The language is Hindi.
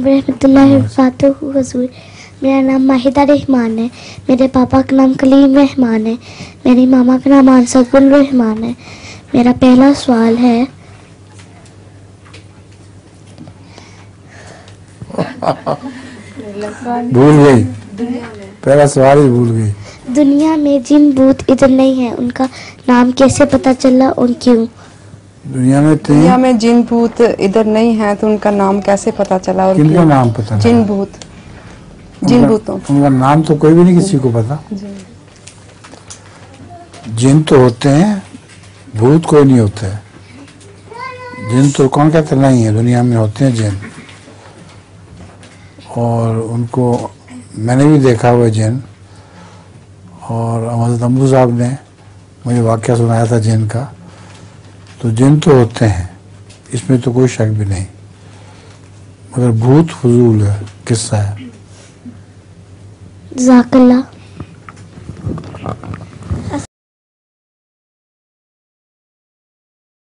रहमतुल्लाहि वबरकातुहू हुज़ूर। मेरा नाम माहिदा रहमान है। मेरे पापा का नाम कलीम रहमान है। मेरी मामा का नाम आंसर रहमान है। मेरा पहला सवाल है, भूल गई, पहला सवाल ही भूल गई। दुनिया में जिन भूत इधर नहीं है उनका नाम कैसे पता चला और क्यों? दुनिया में जिन भूत इधर नहीं है तो उनका नाम कैसे पता चला और किनका नाम पता? जिन भूतों। उनका नाम तो कोई भी नहीं किसी को पता। जिन तो होते हैं, भूत कोई नहीं होता है। जिन तो कौन कहते नहीं है, दुनिया में होते हैं जिन, और उनको मैंने भी देखा हुआ जिन। और हज़रत अम्बू साहब ने मुझे वाक़या सुनाया था जिन का। तो जिन तो होते हैं, इसमें तो कोई शक भी नहीं, मगर भूत फजूल है, किस्सा है। जज़ाकल्लाह।